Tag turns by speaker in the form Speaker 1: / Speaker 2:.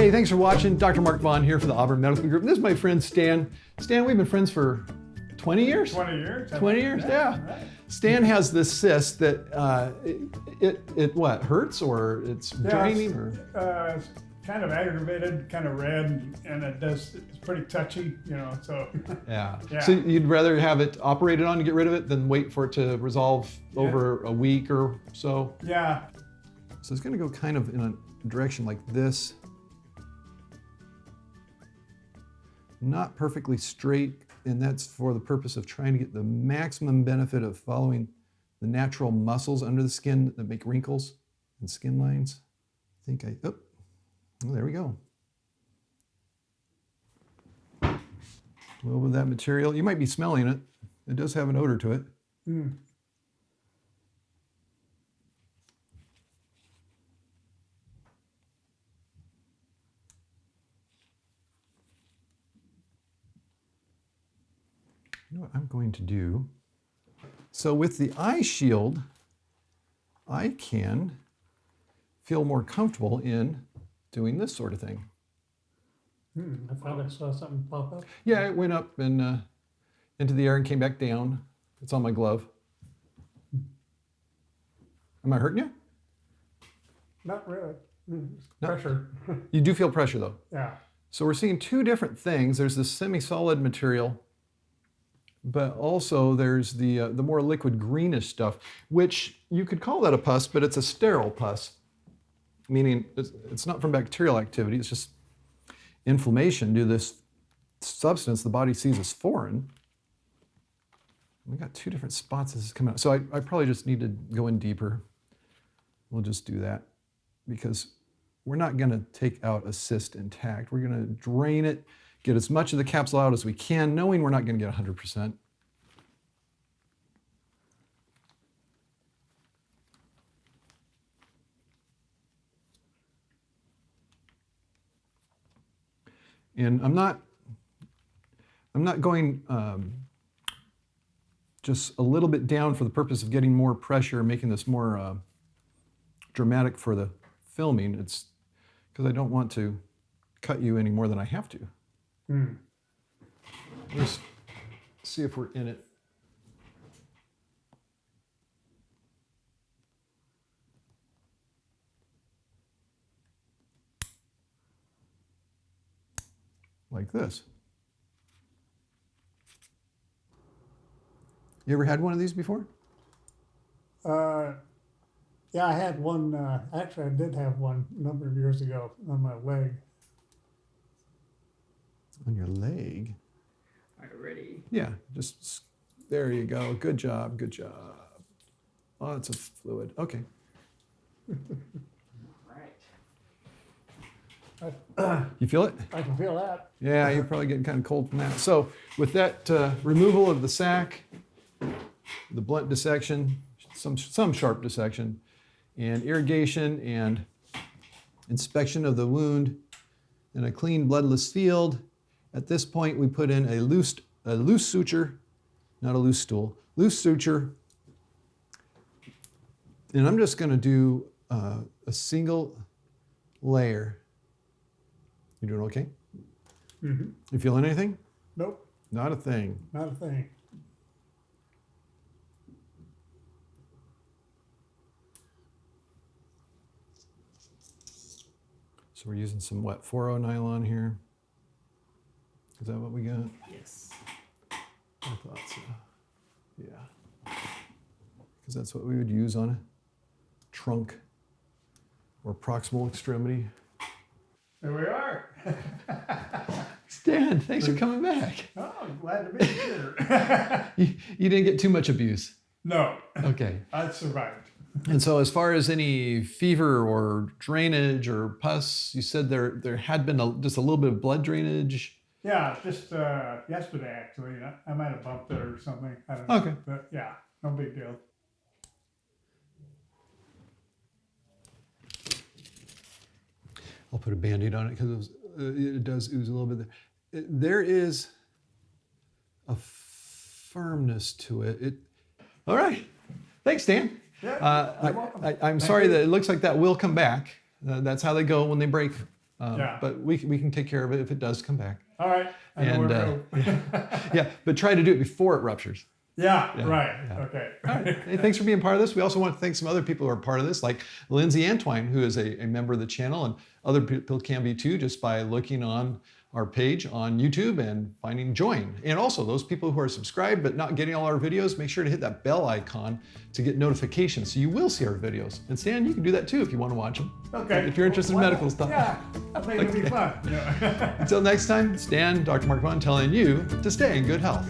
Speaker 1: Hey, thanks for watching. Dr. Mark Vaughan here for the Auburn Medical Group. This is my friend Stan. Stan, we've been friends for 20 years?
Speaker 2: 20 years.
Speaker 1: 20 years, yeah.
Speaker 2: Right.
Speaker 1: Stan has this cyst that it what, hurts or it's draining?
Speaker 2: It's kind of aggravated, kind of red, and it's pretty touchy, so.
Speaker 1: Yeah.
Speaker 2: Yeah.
Speaker 1: So you'd rather have it operated on to get rid of it than wait for it to resolve over a week or so?
Speaker 2: Yeah.
Speaker 1: So it's gonna go kind of in a direction like this. Not perfectly straight, and that's for the purpose of trying to get the maximum benefit of following the natural muscles under the skin that make wrinkles and skin lines. Oh, there we go. A little bit of that material. You might be smelling it. It does have an odor to it.
Speaker 2: Mm.
Speaker 1: You know what I'm going to do? So with the eye shield, I can feel more comfortable in doing this sort of thing.
Speaker 3: I thought I saw something pop up.
Speaker 1: Yeah, it went up and into the air and came back down. It's on my glove. Am I hurting you?
Speaker 2: Not really.
Speaker 1: No.
Speaker 2: Pressure.
Speaker 1: You do feel pressure though.
Speaker 2: Yeah.
Speaker 1: So we're seeing two different things. There's this semi-solid material, but also there's the more liquid greenish stuff, which you could call that a pus, but it's a sterile pus, meaning it's not from bacterial activity, it's just inflammation due to this substance the body sees as foreign. We got two different spots this is coming out. So I probably just need to go in deeper. We'll just do that because we're not gonna take out a cyst intact. We're gonna drain it, get as much of the capsule out as we can, knowing we're not gonna get 100%. And I'm not going just a little bit down for the purpose of getting more pressure, making this more dramatic for the filming. It's because I don't want to cut you any more than I have to.
Speaker 2: Mm.
Speaker 1: Let's see if we're in it. Like this. You ever had one of these before?
Speaker 2: Yeah, I had one. Actually, I did have one a number of years ago on my leg.
Speaker 1: On your leg?
Speaker 3: Already.
Speaker 1: Yeah, just there you go. Good job, good job. Oh, it's a fluid. Okay. You feel it?
Speaker 2: I can feel that.
Speaker 1: Yeah, you're probably getting kind of cold from that. So with that removal of the sac, the blunt dissection, some sharp dissection, and irrigation and inspection of the wound in a clean bloodless field, at this point we put in a loose suture, not a loose stool, loose suture. And I'm just gonna do a single layer. You doing okay?
Speaker 2: Mm-hmm.
Speaker 1: You feeling anything?
Speaker 2: Nope,
Speaker 1: Not a thing.
Speaker 2: not a thing.
Speaker 1: So we're using some what, 4-0 nylon here? Is that what we got?
Speaker 3: Yes.
Speaker 1: I thought so. Yeah. Because that's what we would use on a trunk or proximal extremity.
Speaker 2: There we are.
Speaker 1: Stan, thanks for coming back.
Speaker 2: Oh, I'm glad to be here.
Speaker 1: You didn't get too much abuse.
Speaker 2: No,
Speaker 1: Okay.
Speaker 2: I survived.
Speaker 1: And so as far as any fever or drainage or pus, you said there had been just a little bit of blood drainage.
Speaker 2: Yeah, just yesterday actually. I might have bumped it or something. I don't know.
Speaker 1: Okay.
Speaker 2: But yeah, no big deal.
Speaker 1: I'll put a Band-Aid on it because it does ooze a little bit. There is a firmness to it. All right. Thanks, Dan.
Speaker 2: Yeah, you're welcome.
Speaker 1: I'm sorry that it looks like that will come back. That's how they go when they break.
Speaker 2: Yeah.
Speaker 1: But we can take care of it if it does come back.
Speaker 2: All right. I know where to go.
Speaker 1: Yeah, but try to do it before it ruptures.
Speaker 2: Yeah,
Speaker 1: Yeah,
Speaker 2: right.
Speaker 1: yeah.
Speaker 2: Okay.
Speaker 1: All right. Hey, thanks for being part of this. We also want to thank some other people who are part of this, like Lindsay Antwine, who is a member of the channel, and other people can be too, just by looking on our page on YouTube and finding join. And also those people who are subscribed but not getting all our videos, make sure to hit that bell icon to get notifications so you will see our videos. And Stan, you can do that too if you want to watch them.
Speaker 2: Okay.
Speaker 1: If you're interested in medical stuff.
Speaker 2: Yeah, I think it'll be fun. Yeah.
Speaker 1: Until next time, Stan, Dr. Mark Vaughan telling you to stay in good health.